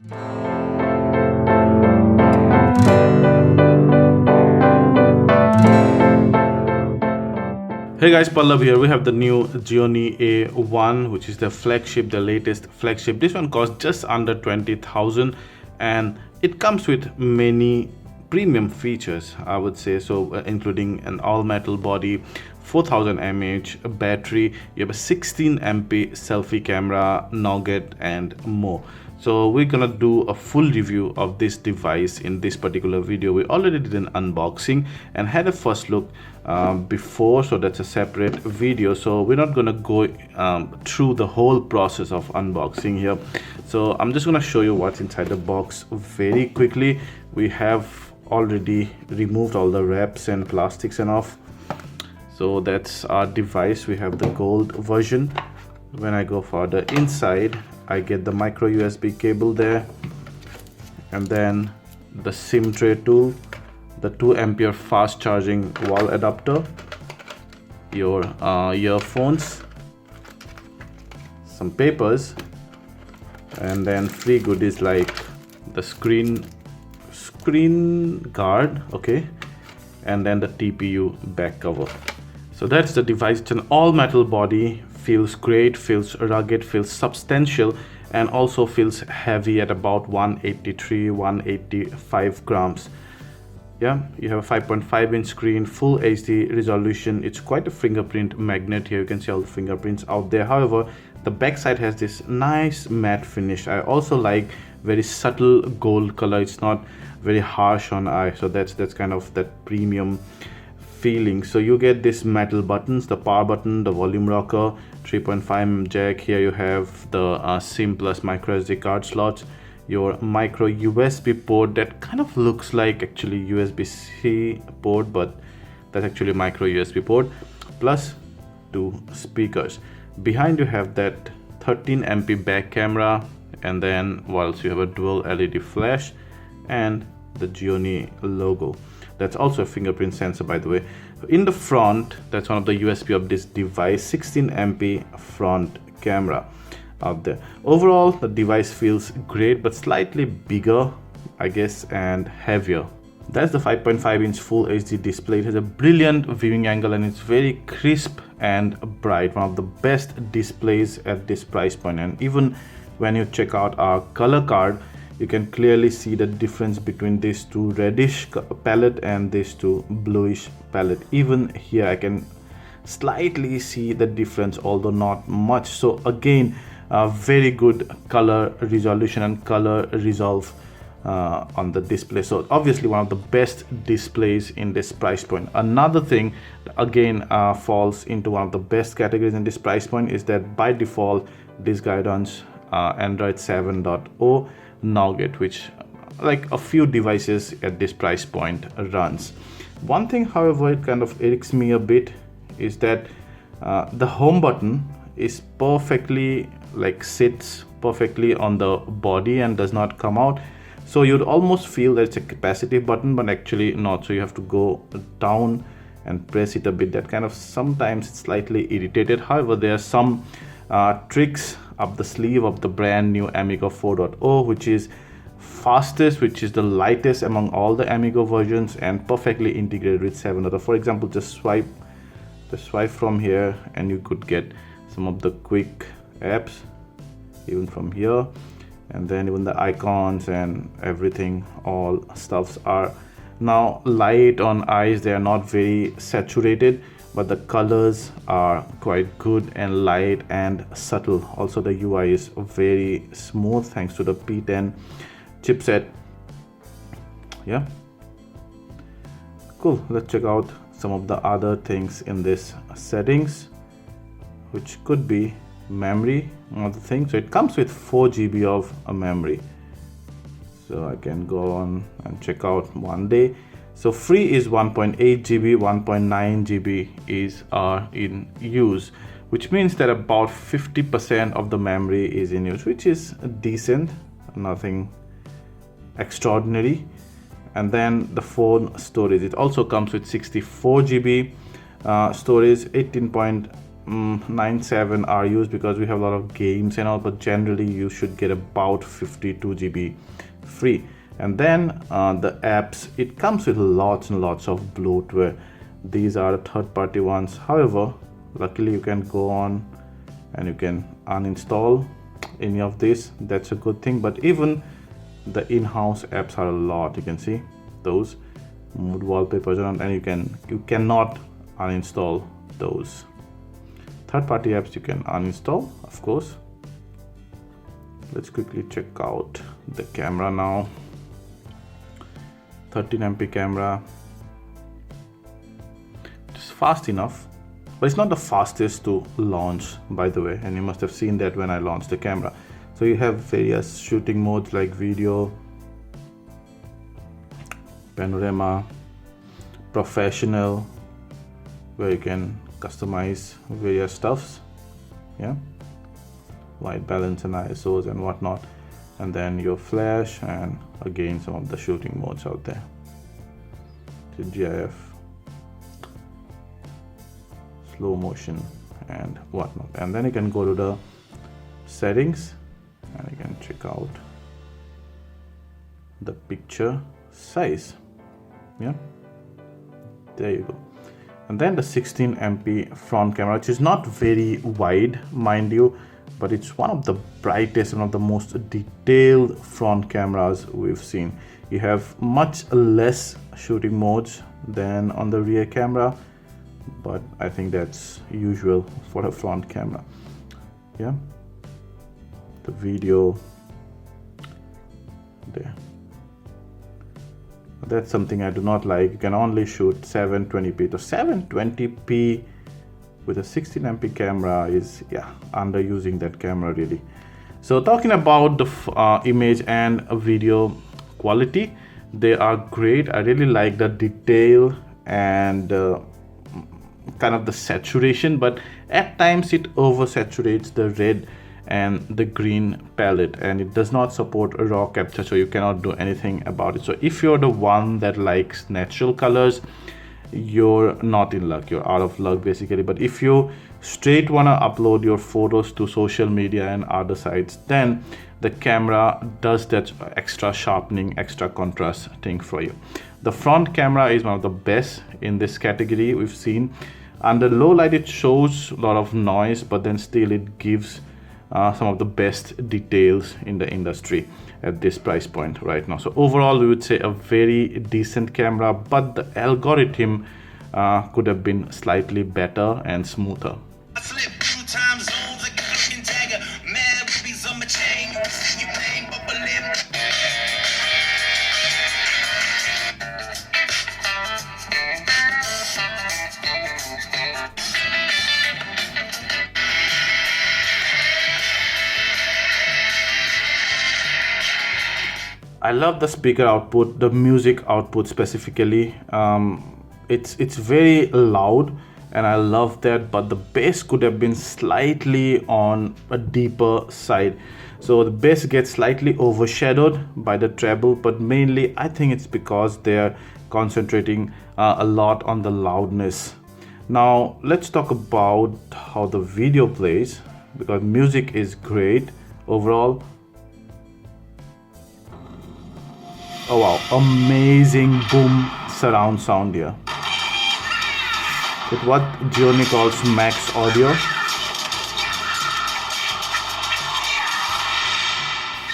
Hey guys, Pallav here. We have the new Gionee A1, which is the flagship, the latest flagship. This one costs just under 20,000 and it comes with many premium features, I would say. So including an all metal body, 4000 mAh battery, you have a 16 MP selfie camera, Nougat and more. So we're gonna do a full review of this device in this particular video. We already did an unboxing and had a first look before, so that's a separate video. So we're not gonna go through the whole process of unboxing here. So I'm just gonna show you what's inside the box very quickly. We have already removed all the wraps and plastics and off. So that's our device. We have the gold version. When I go for the inside, I get the micro USB cable there, and then the SIM tray tool, the 2 ampere fast charging wall adapter, your earphones, some papers, and then free goodies like the screen guard, okay, and then the TPU back cover. So that's the device. It's an all metal body, feels great, feels rugged, feels substantial, and also feels heavy at about 185 grams. Yeah, you have a 5.5-inch screen, full HD resolution. It's quite a fingerprint magnet here. You can see all the fingerprints out there. However, the back side has this nice matte finish. I also like very subtle gold color. It's not very harsh on eye, so that's kind of that premium feeling. So you get this metal buttons, the power button, the volume rocker, 3.5mm jack. Here you have the SIM plus micro SD card slots, your micro USB port that kind of looks like actually USB-C port, but that's actually micro USB port, plus 2 speakers. Behind you have that 13 MP back camera, and then whilst you have a dual LED flash and the Gionee logo. That's also a fingerprint sensor, by the way. In the front, that's one of the USP of this device, 16 MP front camera out there. Overall, the device feels great, but slightly bigger, I guess, and heavier. That's the 5.5-inch full HD display. It has a brilliant viewing angle and it's very crisp and bright. One of the best displays at this price point. And even when you check out our color card, you can clearly see the difference between these two reddish palette and these two bluish palette. Even here I can slightly see the difference, although not much. So again, very good color resolution and color resolve on the display. So obviously one of the best displays in this price point. Another thing again falls into one of the best categories in this price point is that by default this guy runs Android 7.0 Nougat, which like a few devices at this price point runs. One thing, however, it kind of irks me a bit is that the home button is perfectly, like, sits perfectly on the body and does not come out. So you'd almost feel that it's a capacitive button, but actually not. So you have to go down and press it a bit. That kind of sometimes it's slightly irritated. However, there are some tricks up the sleeve of the brand new Amigo 4.0, which is fastest, which is the lightest among all the Amigo versions, and perfectly integrated with 7.0. For example, just swipe from here and you could get some of the quick apps even from here, and then even the icons and everything, all stuffs are now light on eyes. They are not very saturated, but the colors are quite good and light and subtle. Also the UI is very smooth thanks to the P10 chipset. Yeah, cool. Let's check out some of the other things in this settings, which could be memory, another thing. So it comes with 4 GB of memory, so I can go on and check out one day. So free is 1.8 GB, 1.9 GB is in use, which means that about 50% of the memory is in use, which is decent, nothing extraordinary. And then the phone storage, it also comes with 64 GB storage, 18.1 97 are used because we have a lot of games and all, but generally you should get about 52 GB free. And then the apps, it comes with lots and lots of bloatware. These are the third-party ones. However, luckily you can go on and you can uninstall any of this. That's a good thing. But even the in-house apps are a lot. You can see those mood wallpapers and you cannot uninstall those. Third-party apps you can uninstall, of course. Let's quickly check out the camera now. 13 MP camera. It's fast enough, but it's not the fastest to launch, by the way, and you must have seen that when I launched the camera. So you have various shooting modes like video, panorama, professional, where you can customize various stuffs, yeah, white balance and ISOs and whatnot, and then your flash, and again some of the shooting modes out there, so GIF, slow motion and whatnot. And then you can go to the settings and you can check out the picture size, yeah, there you go. And then the 16 MP front camera, which is not very wide, mind you, but it's one of the brightest, one of the most detailed front cameras we've seen. You have much less shooting modes than on the rear camera, but I think that's usual for a front camera, yeah. The video there. That's something I do not like. You can only shoot 720p. So 720p with a 16 MP camera is, yeah, underusing that camera really. So talking about the image and video quality, they are great. I really like the detail and kind of the saturation, but at times it oversaturates the red and the green palette, and it does not support a raw capture, so you cannot do anything about it. So if you're the one that likes natural colors, you're not in luck, you're out of luck basically. But if you straight want to upload your photos to social media and other sites, then the camera does that extra sharpening, extra contrast thing for you. The front camera is one of the best in this category we've seen. Under low light it shows a lot of noise, but then still it gives some of the best details in the industry at this price point right now. So overall we would say a very decent camera, but the algorithm could have been slightly better and smoother. I love the speaker output, the music output specifically. It's very loud and I love that, but the bass could have been slightly on a deeper side. So the bass gets slightly overshadowed by the treble, but mainly I think it's because they're concentrating a lot on the loudness. Now let's talk about how the video plays, because music is great overall. Oh wow, amazing boom surround sound here. With what Gionee calls max audio.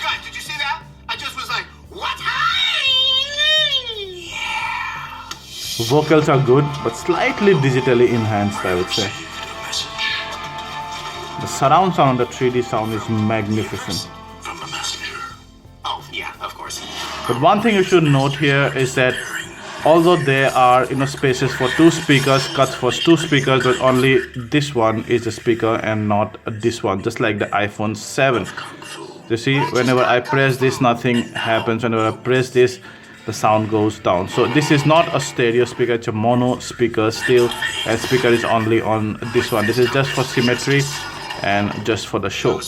Guys, did you see that? I just was like, what? Yeah. Vocals are good, but slightly digitally enhanced, I would say. The surround sound on the 3D sound is magnificent. But one thing you should note here is that although there are spaces for two speakers, cuts for two speakers, but only this one is a speaker and not this one, just like the iPhone 7. You see, whenever I press this, nothing happens. Whenever I press this, the sound goes down. So this is not a stereo speaker, it's a mono speaker still, and speaker is only on this one. This is just for symmetry and just for the show.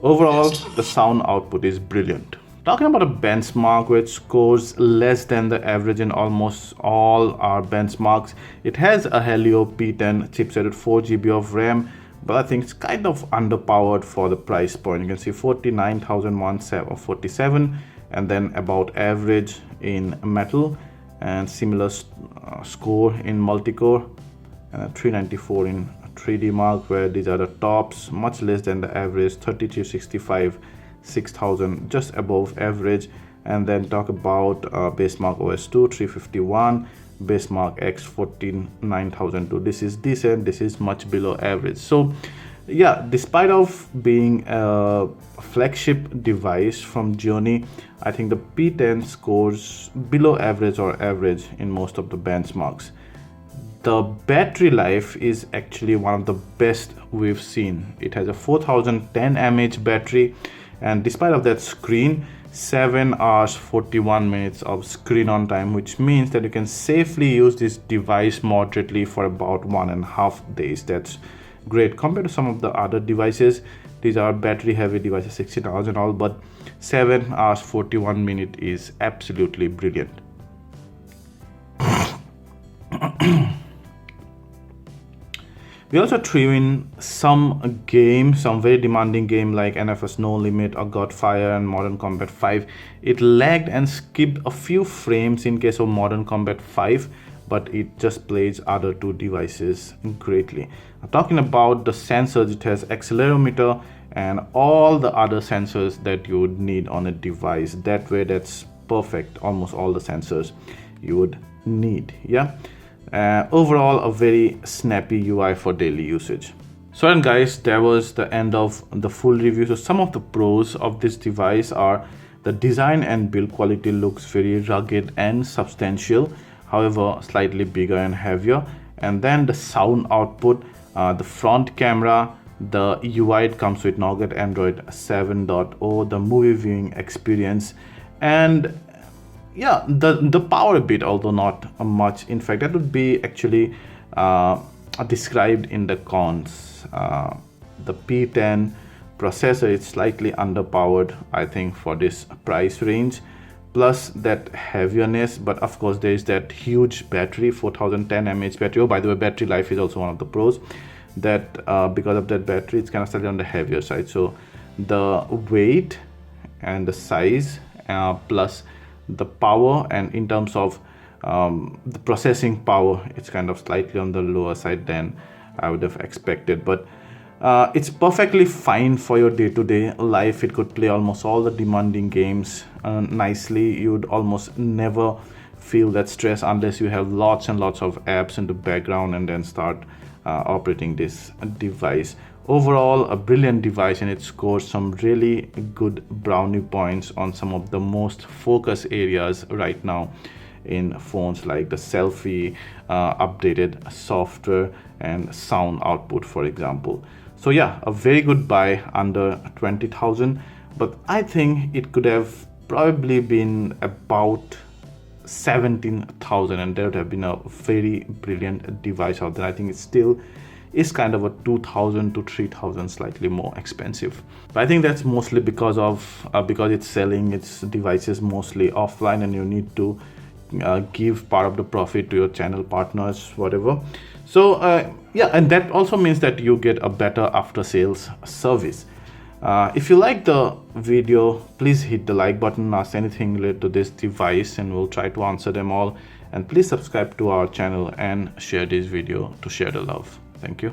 Overall, the sound output is brilliant. Talking about a benchmark which scores less than the average in almost all our benchmarks, it has a Helio P10 chipset with 4 GB of RAM, but I think it's kind of underpowered for the price point. You can see 49,147, and then about average in metal, and similar score in multi-core, and 394 in 3D Mark, where these are the tops, much less than the average. 3365, 6000, just above average. And then talk about Basemark OS2 351, Basemark X 14902. This is decent, this is much below average. So yeah, despite of being a flagship device from Gionee, I think the P10 scores below average or average in most of the benchmarks. The battery life is actually one of the best we've seen. It has a 4010 mAh battery, and despite of that screen, 7 hours 41 minutes of screen on time, which means that you can safely use this device moderately for about 1.5 days. That's great compared to some of the other devices. These are battery heavy devices, 16 hours and all, but 7 hours 41 minutes is absolutely brilliant. We also threw in some games, some very demanding game like NFS No Limit or Godfire and Modern Combat 5. It lagged and skipped a few frames in case of Modern Combat 5, but it just plays other two devices greatly. Talking about the sensors, it has accelerometer and all the other sensors that you would need on a device. That way, that's perfect. Almost all the sensors you would need. Yeah. Overall, a very snappy UI for daily usage. So then guys, that was the end of the full review. So some of the pros of this device are the design and build quality looks very rugged and substantial, however slightly bigger and heavier. And then the sound output, the front camera, the UI, it comes with Nougat Android 7.0, the movie viewing experience, and yeah, the power a bit, although not much. In fact, that would be actually described in the cons. The P10 processor is slightly underpowered, I think, for this price range, plus that heaviness. But of course, there is that huge battery, 4010 mAh battery. Oh, by the way, battery life is also one of the pros. That because of that battery, it's kind of slightly on the heavier side. So the weight and the size plus the power, and in terms of the processing power, it's kind of slightly on the lower side than I would have expected. But it's perfectly fine for your day-to-day life. It could play almost all the demanding games nicely. You would almost never feel that stress unless you have lots and lots of apps in the background and then start operating this device. Overall, a brilliant device, and it scores some really good brownie points on some of the most focus areas right now in phones, like the selfie, updated software, and sound output, for example. So yeah, a very good buy under 20,000, but I think it could have probably been about 17,000, and there would have been a very brilliant device out there. I think it still is kind of a 2,000 to 3,000 slightly more expensive, but I think that's mostly because it's selling its devices mostly offline, and you need to give part of the profit to your channel partners, whatever. So yeah, and that also means that you get a better after sales service. If you like the video, please hit the like button, ask anything related to this device, and we'll try to answer them all. And please subscribe to our channel and share this video to share the love. Thank you.